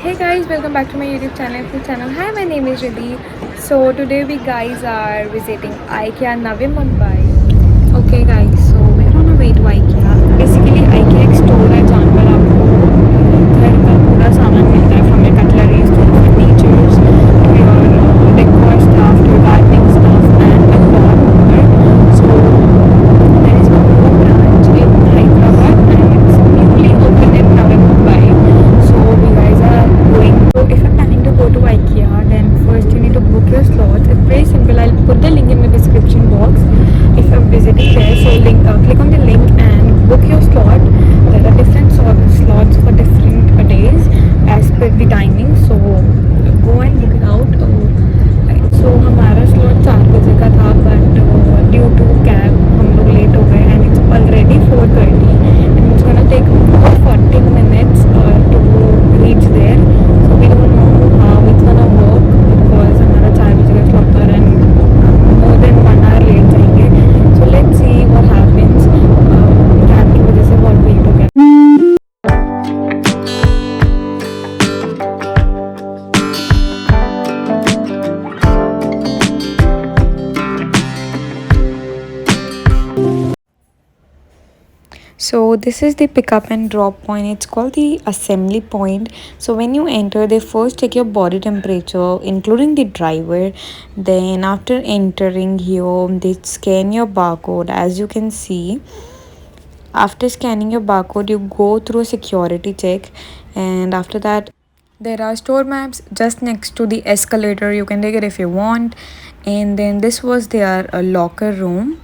Hey guys, welcome back to my YouTube channel. Hi, my name is Riddhi. So today we guys are visiting IKEA Navi Mumbai. Okay guys, so we're on our way to IKEA. Basically IKEA एक store है जहाँ पर आपको घर का पूरा सामान मिलता है, from your cutleries to furnitures to your decor stuff to your gardening stuff and a lot more. So there is one more branch in Hyderabad and it's newly opened in Navi Mumbai. So we guys are going. So if you're planning to go to IKEA, then first you need to book your slots. It's very simple. I'll put the link in the description box. If you're visiting there, so click on the link and book your slot. There are different slots for different days as per the timing. So go and book it out. So हमारा slot 4 बजे का था, but due to cab हम लोग late हो गए and it's already 4:30 and it's gonna take about 40 minutes to reach there. So we don't know how it's gonna work because हमारा 4 बजे का slot था and more than 1 hour late जाएंगे. So let's see what happens. cab की वजह से बहुत late हो गया. So this is the pickup and drop point. It's called the assembly point. So when you enter, they first take your body temperature, including the driver. Then after entering here, they scan your barcode. As you can see, after scanning your barcode, you go through a security check, and after that, there are store maps just next to the escalator. You can take it if you want. And then this was their locker room.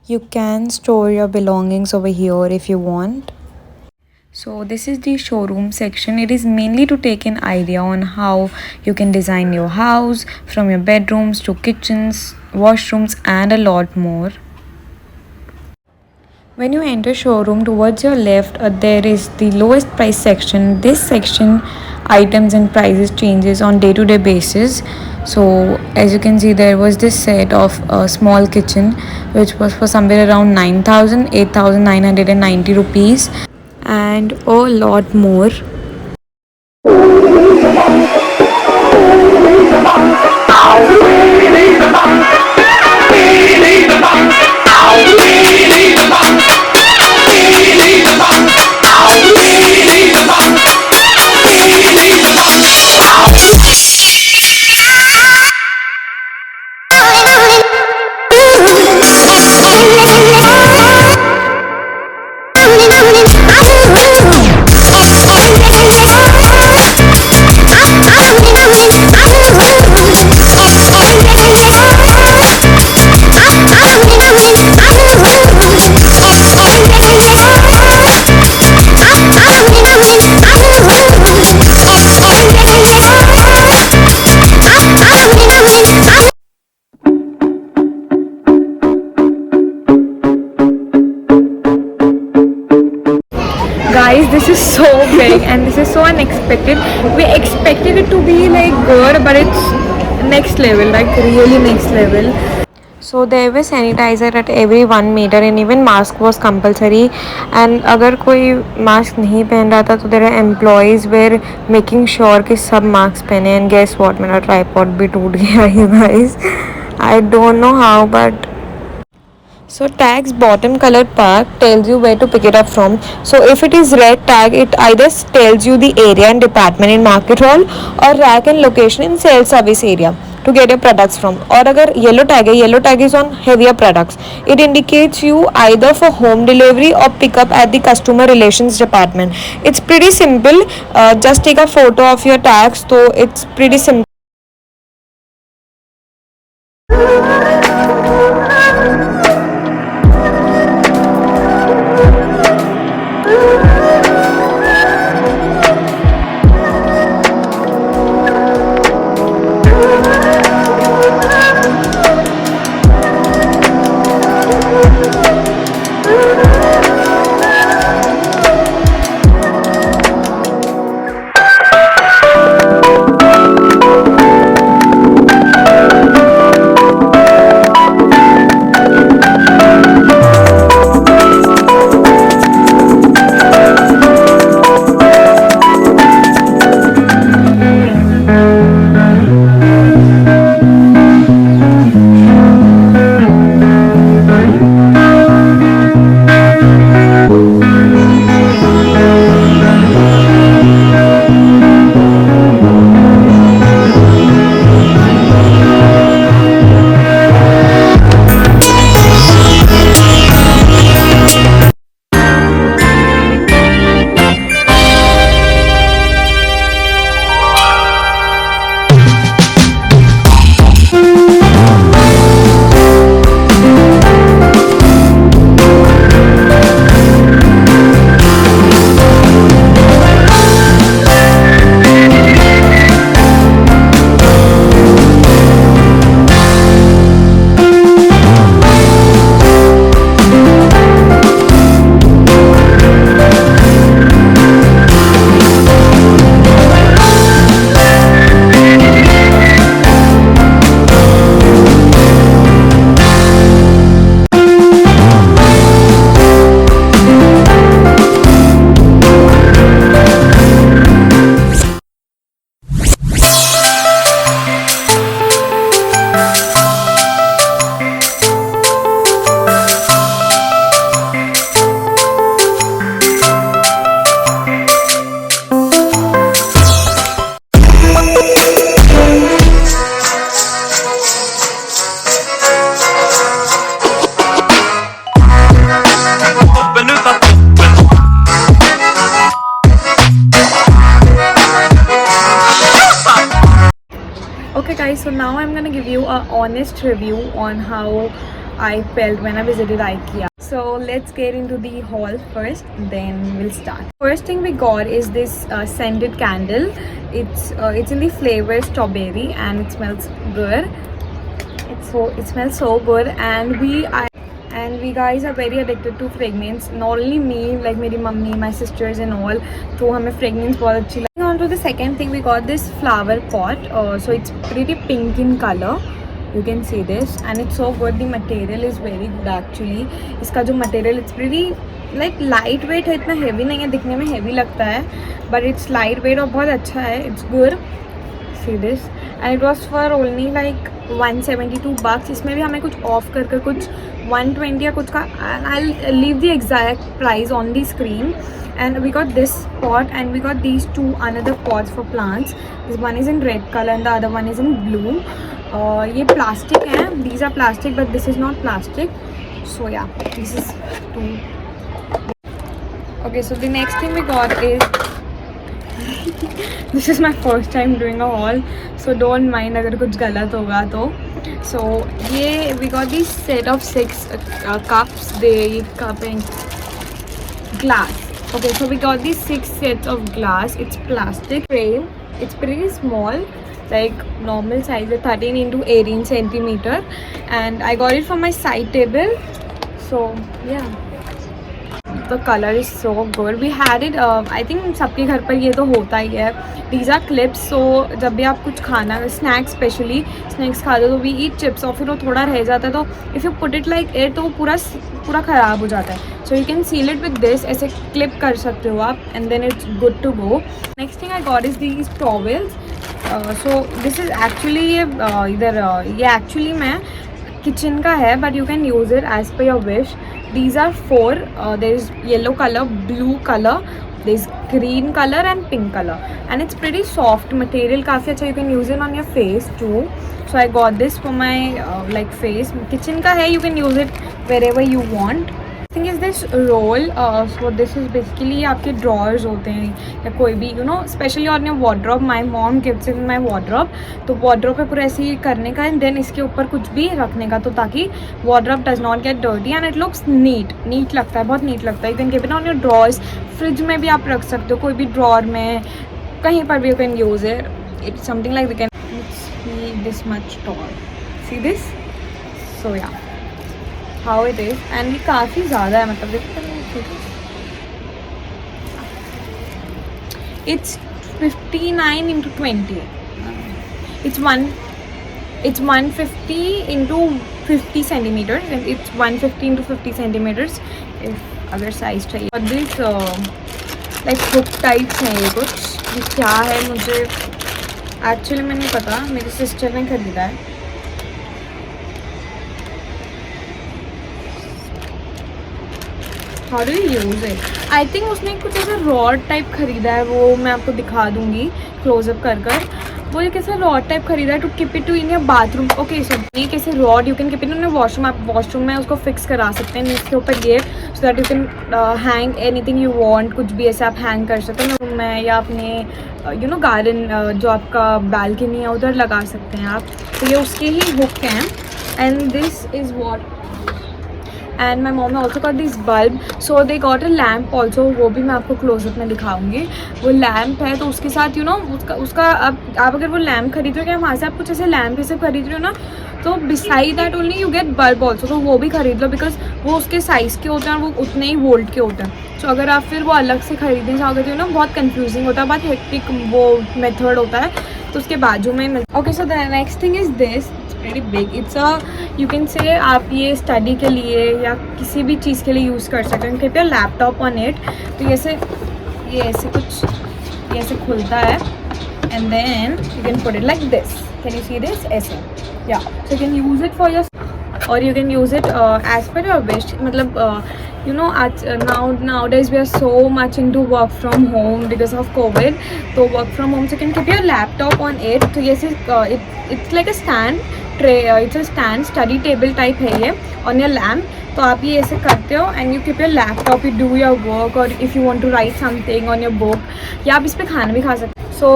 You can store your belongings over here if you want. So this is the showroom section. It is mainly to take an idea on how you can design your house, from your bedrooms to kitchens, washrooms and a lot more. When you enter showroom, towards your left there is the lowest price section. This section items and prices changes on day-to-day basis. So as you can see, there was this set of a small kitchen which was for somewhere around 8,990 rupees and a lot more. Guys, this is so big and this is so unexpected. We expected it to be like good, but it's next level, like really next level. So there was sanitizer at every 1 meter and even mask was compulsory. And अगर कोई mask नहीं पहन रहा था तो there are employees were making sure कि सब mask पहने. And guess what, मेरा tripod भी टूट गया है guys. I don't know how, but so tag's bottom colored part tells you where to pick it up from. So if it is red tag, it either tells you the area and department in market hall or rack and location in sales service area to get your products from. Or अगर yellow tag है, yellow tag is on heavier products. It indicates you either for home delivery or pickup at the customer relations department. It's pretty simple. Just take a photo of your tags. So it's pretty simple. guys, so now I'm gonna give you a honest review on how I felt when I visited IKEA. So let's get into the haul first, then we'll start. First thing we got is this scented candle. It's in the flavor strawberry and it smells good. It smells so good, and we guys are very addicted to fragrance. Not only me, like मेरी mummy, my sisters and all. तो हमें fragrance बहुत अच्छी लगी. On to the second thing, we got this flower pot. So it's pretty pink in color. You can see this, and it's so good. The material is very good actually. इसका जो material, it's pretty like lightweight है, इतना heavy नहीं है, दिखने में heavy लगता है, but it's lightweight और बहुत अच्छा है. It's good. See this, and it was for only like 172 bucks. इसमें भी हमें कुछ ऑफ कर कुछ 120 या कुछ का, and I'll leave the exact price on the screen. And we got this pot, and we got these two another pots for plants. This one is in red color and the other one is in blue. ये plastic है, these are plastic but this is not plastic. So yeah, this is two. Okay, so the next thing we got is this is my first time doing a haul, so don't mind अगर कुछ गलत होगा तो. So ये we got this set of 6 cups. They cup and glass. Okay, so we got these 6 sets of glass. It's plastic frame. It's pretty small, like normal size, 13 into 18 centimeter, and I got it for my side table. So yeah, the color is so good. We had it. I think सबके घर पर ये तो होता ही है. These are clips. So जब भी आप कुछ खाना, snacks specially snacks खा दो तो we eat chips और फिर वो थोड़ा रह जाता है, तो if you put it like it तो वो पूरा ख़राब हो जाता है. So you can seal it with this. ऐसे clip कर सकते हो आप, and then it's good to go. Next thing I got is these towels. So this is actually ये actually मैं kitchen का है, but you can use it as per your wish. These are 4. There is yellow color, blue color, there is green color and pink color, and it's pretty soft material. काफ़ी अच्छा. You can use it on your face too. So I got this for my like face. Kitchen का है, you can use it wherever you want. Thing is this roll. So this is basically आपके drawers होते हैं या कोई भी, you know, especially on your wardrobe. My mom keeps it in my wardrobe. तो wardrobe पे पूरा ऐसे ही करने का, and then इसके ऊपर कुछ भी रखने का, तो ताकि wardrobe does not get dirty and it looks neat लगता है, बहुत neat लगता है. You can keep it on your drawers. Fridge में भी आप रख सकते हो, कोई भी drawer में, कहीं पर भी you can use it. It's something like we can. It's this much tall. See this? So yeah, how it is, and ये काफ़ी ज़्यादा है, मतलब it's 59 into 20. It's 150 into 50 centimeters, and it's 150 into 50 centimeters if अगर size चाहिए. और this like hook types हैं ये कुछ. ये क्या है मुझे actually मैं नहीं पता, मेरी sister ने खरीदा है. How do you use it? I think उसने कुछ ऐसा रॉड टाइप खरीदा है, वो मैं आपको दिखा दूँगी क्लोजअप कर. वो एक ऐसा रॉड टाइप खरीदा है to keep it to in your bathroom. Okay, so ये कैसे rod you can keep it in washroom. आप वॉशरूम में उसको फिक्स करा सकते हैं इसके ऊपर ये, so that you can hang anything you want. कुछ भी ऐसे आप हैंग कर सकते हैं रूम में, या अपने यू नो गार्डन जो आपका बालकनी है उधर लगा सकते हैं आप. तो ये उसके ही हुक हैं, and this is what. And my mom also got this bulb. So they got a lamp also, वो भी मैं आपको क्लोजअप में दिखाऊंगी. वो लैम्प है, तो उसके साथ यू नो उसका आप अगर वो लैम्प खरीद रहे हो, वहाँ से आप कुछ ऐसे लैम्प ऐसे खरीद रहे हो ना, तो beside that only you get bulb also. तो वो भी खरीद लो, बिकॉज वो उसके साइज़ के होते हैं, वो उतने ही वोल्ट के होते हैं. सो अगर आप फिर वो अलग से खरीदना चाहोगे तो ना बहुत कन्फ्यूजिंग होता है, बहुत हेक्टिक वो मेथड होता है. तो उसके बाजू में okay. So the next thing is this. Very big. It's you can say आप ये स्टडी के लिए या किसी भी चीज़ के लिए यूज़ कर सकते हैं. कृपया लैपटॉप ऑन इट. तो ये ऐसे खुलता है, and then you can put it like this. Can you see this? ऐसे या so you can use it for your, और you can use it as per your wish. मतलब you know nowadays we are so much into work from home because of COVID. So work from home, so you can keep your laptop on it. So yes, it's like a stand tray. It's a stand study table type है ये on your lamp. तो आप ये ऐसे करते हो and you keep your laptop, you do your work, or if you want to write something on your book, या आप इस पे खाना भी खा सकते हो. So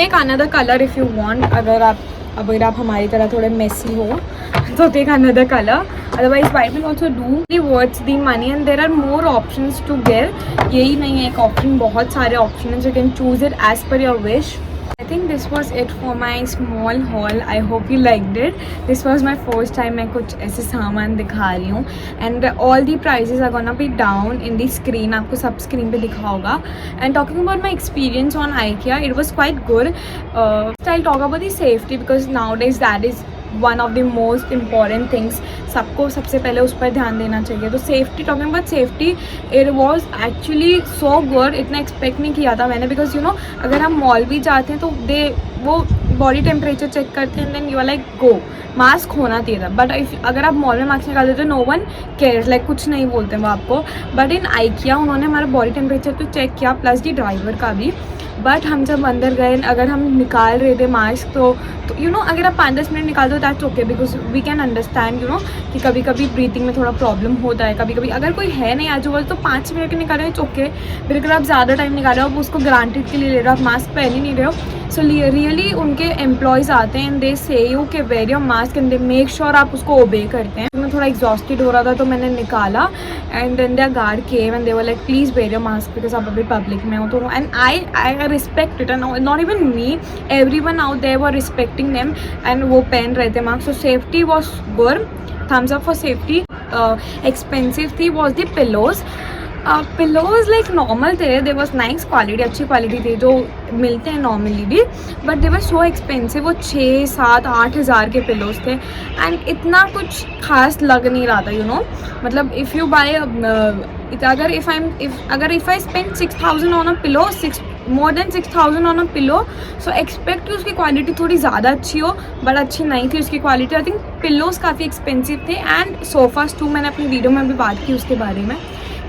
take another color if you want. अगर आप अगर आप हमारी तरह थोड़े मेसी हो तो take another colour, otherwise white will also do words the money and there are more options to get. यही नहीं है एक ऑप्शन, बहुत सारे ऑप्शन हैं, you can choose it as per your wish. I think this was it for my small haul. I hope you liked it. This was my first time मैं कुछ ऐसे सामान दिखा रही हूँ and all the prices are gonna be down in the screen. आपको सब screen पे दिखा होगा. And talking about my experience on IKEA, it was quite good. I'll talk about the safety because nowadays that is one of the most important things. सबको सबसे पहले उस पर ध्यान देना चाहिए. तो safety, talking about safety, it was actually so good. इतना एक्सपेक्ट नहीं किया था मैंने बिकॉज यू नो अगर हम मॉल भी जाते हैं तो वो बॉडी टेम्परेचर चेक करते हैं, then you are like go, mask होना चाहिए था. बट अगर आप मॉल में मास्क निकाल देते हो नो वन केयर्स, लाइक कुछ नहीं बोलते वो आपको. बट इन IKEA उन्होंने हमारा बॉडी टेम्परेचर तो चेक किया, प्लस दी ड्राइवर का भी. बट हम जब अंदर गए, अगर हम निकाल रहे थे मास्क तो यू नो अगर आप 5-10 मिनट निकाल दो that's okay because we can understand you know कि कभी कभी ब्रीथिंग में थोड़ा प्रॉब्लम होता है. कभी कभी अगर कोई है नहीं आजू बाजू तो 5 मिनट निकाल रहे हो इट्स ओके. फिर अगर आप ज़्यादा टाइम निकाल रहे हो, आप उसको ग्रांटेड के लिए ले रहे हो, आप मास्क पहन ही नहीं रहे हो. सो रियली उनके एम्प्लॉयज़ आते हैं एंड दे से यू के wear your mask and they make sure आप उसको ओबे करते हैं. मैं थोड़ा एग्जॉस्टेड हो रहा था तो मैंने निकाला and then there guard came and they were like please wear your mask because आप अभी पब्लिक में हो. तो and I respect it and not even me, everyone out there were respecting them and वो पहन रहे थे mask. So safety was good, thumbs up for safety. Expensive थी was the pillows. Pillows like normal थे, they was nice quality, अच्छी quality थी जो मिलते हैं नॉर्मली भी. But they were so expensive. वो 6-7-8 हज़ार के पिलोज थे एंड इतना कुछ खास लग नहीं रहा था यू नो. मतलब इफ़ यू बाय अगर if I spend 6,000 on a pillow, more than 6,000 on a pillow, so expect कि उसकी क्वालिटी थोड़ी ज़्यादा अच्छी हो. बट अच्छी नहीं थी उसकी क्वालिटी. आई थिंक पिलोज काफ़ी एक्सपेंसिव थे. एंड सोफ़ाज टू, मैंने अपनी वीडियो में भी बात की उसके बारे में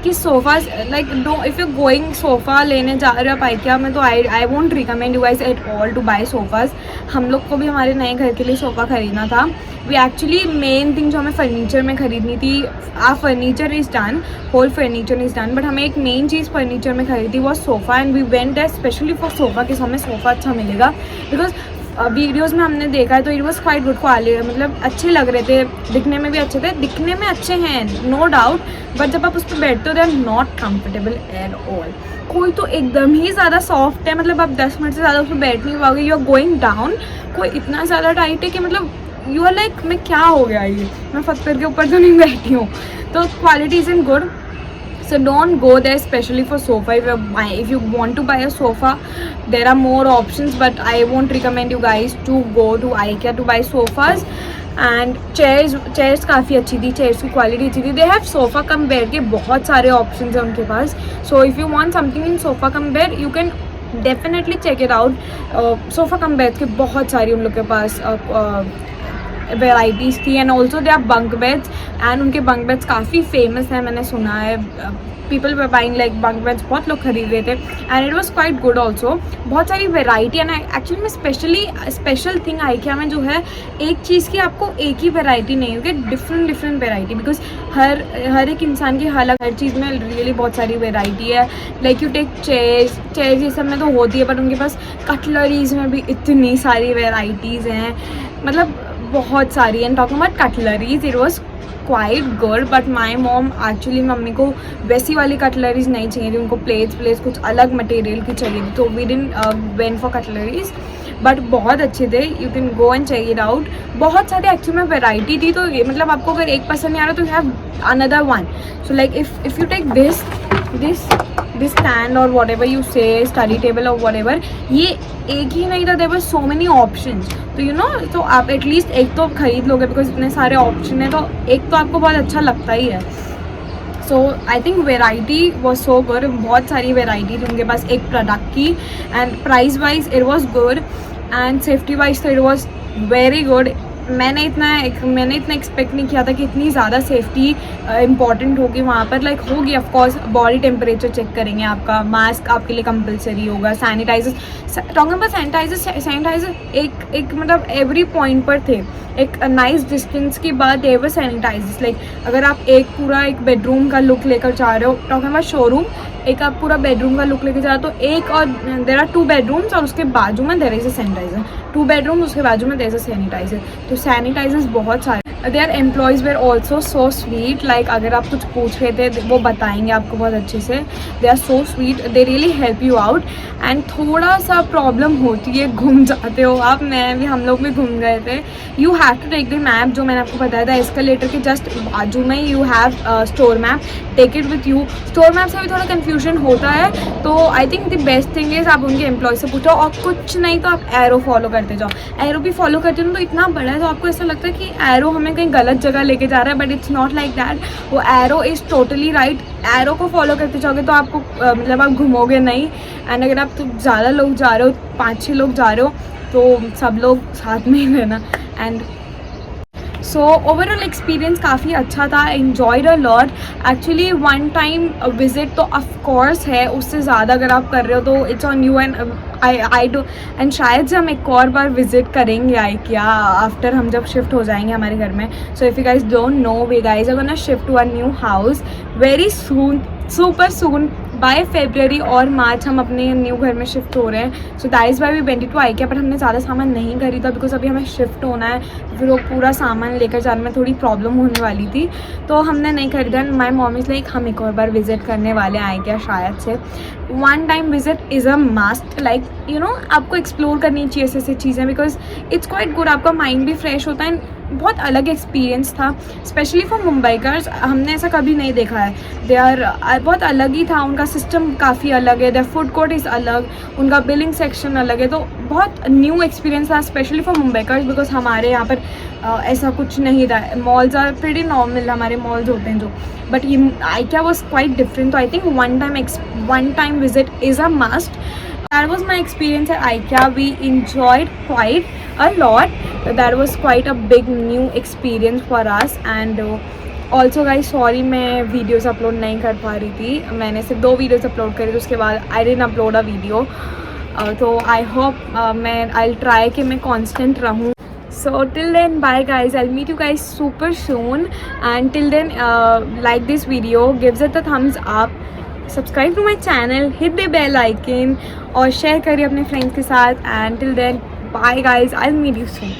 कि sofas like do if you going sofa लेने जा रहे हो आप IKEA में तो I won't recommend you guys at all to buy sofas. हम लोग को भी हमारे नए घर के लिए सोफ़ा ख़रीदना था. वी एक्चुअली मेन थिंग जो हमें फर्नीचर में ख़रीदनी थी, uh furniture is done, whole furniture is done, but हमें एक मेन चीज़ फर्नीचर में खरीदी वो sofa. And we went there specially for sofa कि हमें सोफ़ा अच्छा मिलेगा बिकॉज वीडियोज़ में हमने देखा है तो it was quite good quality. मतलब अच्छे लग रहे थे, दिखने में भी अच्छे थे. दिखने में अच्छे हैं नो डाउट, बट जब आप उस पर बैठते हो they are not comfortable at all. कोई तो एकदम ही ज़्यादा सॉफ्ट है, मतलब आप 10 मिनट से ज़्यादा उस पर बैठ नहीं पाओगे. You are going down. कोई इतना ज़्यादा टाइट है कि मतलब यू आर लाइक मैं क्या हो गया ये, मैं पत्थर के ऊपर तो नहीं बैठी हूँ. तो quality is in good. So don't go there especially for sofa. If you want to buy a sofa, there are more options, but I won't recommend you guys to go to IKEA to buy sofas. And chairs काफ़ी अच्छी थी, chairs की quality अच्छी थी. They have sofa cum bed के बहुत सारे options हैं उनके पास. So if you want something in sofa cum bed, you can definitely check it out. sofa cum bed के बहुत सारी उन लोग के पास वेराइटीज़ थी. And also they are bunk beds and उनके बंक बेड्स काफ़ी फेमस हैं, मैंने सुना है. People were buying like bunk beds, बहुत लोग खरीद रहे थे. And it was quite good also. बहुत सारी वेराइटी. एंड एक्चुअली में स्पेशल थिंग IKEA में जो है एक चीज़ की आपको एक ही वेराइटी नहीं होगी, डिफरेंट वेराइटी. बिकॉज हर एक इंसान की हर चीज़ में रियली बहुत सारी वेराइटी है. लाइक यू टेक चेयर्स ये सब में तो होती है, बट उनके पास कटलरीज में भी इतनी सारी वेराइटीज़ हैं, मतलब बहुत सारी. And talking about cutleries, it was quite good. But my mom actually mummy को वैसी वाली कटलरीज नहीं चाहिए थी, उनको प्लेट्स कुछ अलग मटेरियल की चाहिए थी. तो we didn't went for cutleries, but बहुत अच्छे थे. You can go and check it out. बहुत सारे एक्चुअली में वेराइटी थी. तो ये मतलब आपको अगर एक पसंद नहीं आ रहा तो you have another one. So like if you take this stand और whatever you say study table और वॉट एवर, ये एक ही नहीं था, there were so many options. तो यू नो तो आप एटलीस्ट एक तो खरीद लोगे बिकॉज इतने सारे ऑप्शन है, तो एक तो आपको बहुत अच्छा लगता ही है. So I think variety was so good. बहुत सारी वेराइटी थी उनके पास एक प्रोडक्ट की. And price wise it was good and safety wise तो इट वॉज वेरी गुड. मैंने इतना एक्सपेक्ट नहीं किया था कि इतनी ज़्यादा सेफ्टी इंपॉर्टेंट होगी वहाँ पर. लाइक होगी ऑफकोर्स, बॉडी टेम्परेचर चेक करेंगे आपका, मास्क आपके लिए कंपलसरी होगा, सैनिटाइजर टॉकिंग अबाउट सैनिटाइजर एक मतलब एवरी पॉइंट पर थे. एक नाइस डिस्टेंस के बाद दे वर सैनिटाइजर्स। लाइक अगर आप एक बेडरूम का लुक लेकर जा रहे हो, टॉकिंग अबाउट शोरूम, एक आप पूरा बेडरूम का लुक लेकर जा रहे हो तो एक और देर आर 2 बेडरूम्स और उसके बाजू में there is a sanitiser, 2 bedrooms उसके बाजू में देर इज़ अ सैनिटाइज़र। तो सैनिटाइजर्स बहुत सारे। Their employees were also so sweet. Like अगर आप कुछ पूछ रहे थे वो बताएंगे आपको बहुत अच्छे से। They are so sweet, they really help you out. And थोड़ा सा प्रॉब्लम होती है, घूम जाते हो आप, मैं भी, हम लोग भी घूम गए थे। You have to take the map, जो मैंने आपको बताया था एस्केलेटर के जस्ट बाजू में you have store map, take it with you. Store map से भी थोड़ा कन्फ्यूजन होता है, तो I think the best thing is आप उनके एम्प्लॉय से पूछो, और कुछ नहीं तो आप एरो फॉलो करते जाओ। एरो भी फॉलो करते हो तो इतना बड़ा है तो आपको ऐसा लगता है कि एरो हमें कहीं गलत जगह लेके जा रहा है, but it's not like that. वो arrow is totally right. Arrow को फॉलो करते जाओगे तो आपको मतलब आप घूमोगे नहीं। एंड अगर आप तो ज़्यादा लोग जा रहे हो, 5-6 लोग जा रहे हो, तो सब लोग साथ में ही रहना। एंड सो ओवरऑल एक्सपीरियंस काफ़ी अच्छा था, enjoyed a lot. Actually one time visit तो ऑफकोर्स है, उससे ज़्यादा अगर आप कर रहे हो तो it's on you. And I do, and शायद से हम एक और बार विजिट करेंगे IKEA आफ्टर हम जब शिफ्ट हो जाएंगे हमारे घर में। So if you guys don't know, we guys are gonna shift to a new house very soon, super soon, by February और मार्च हम अपने न्यू घर में शिफ्ट हो रहे हैं। So that is why we went to IKEA। पर हमने ज़्यादा सामान नहीं खरीदा बिकॉज अभी हमें शिफ्ट होना है, फिर वो पूरा सामान लेकर जाने में थोड़ी प्रॉब्लम होने वाली थी, तो हमने नहीं खरीदा। माई मॉम इज़ लाइक हम एक और बार विजिट करने वाले IKEA शायद से। One time visit is a must. Like you know, आपको एक्सप्लोर करनी चाहिए ऐसी चीज़ें, बिकॉज इट्स क्वाइट गुड, आपका माइंड भी फ्रेश होता है। बहुत अलग एक्सपीरियंस था, स्पेशली फॉर मुंबईकर्स, हमने ऐसा कभी नहीं देखा है। दे आर बहुत अलग ही था, उनका सिस्टम काफ़ी अलग है, देयर फूड कोर्ट इज़ अलग, उनका बिलिंग सेक्शन अलग है, तो बहुत न्यू एक्सपीरियंस था स्पेशली फॉर मुंबईकर्स, बिकॉज हमारे यहाँ पर ऐसा कुछ नहीं था। मॉल्स आर प्रीटी नॉर्मल, हमारे मॉल्स होते हैं जो, बट ये IKEA वॉज क्वाइट डिफरेंट। तो I think one time visit is a must. That was my experience at IKEA. We enjoyed quite a lot. That was quite a big new experience for us. And also guys, sorry मैं videos upload नहीं कर पा रही थी, मैंने सिर्फ 2 videos upload करी थी, उसके बाद I didn't upload a video. तो I hope I'll try कि मैं constant रहूँ. So till then, bye guys, I'll meet you guys super soon. And till then, like this video, gives it a thumbs up, subscribe to my channel, hit the bell icon और share करिए अपने friends के साथ. And till then, bye guys, I will meet you soon.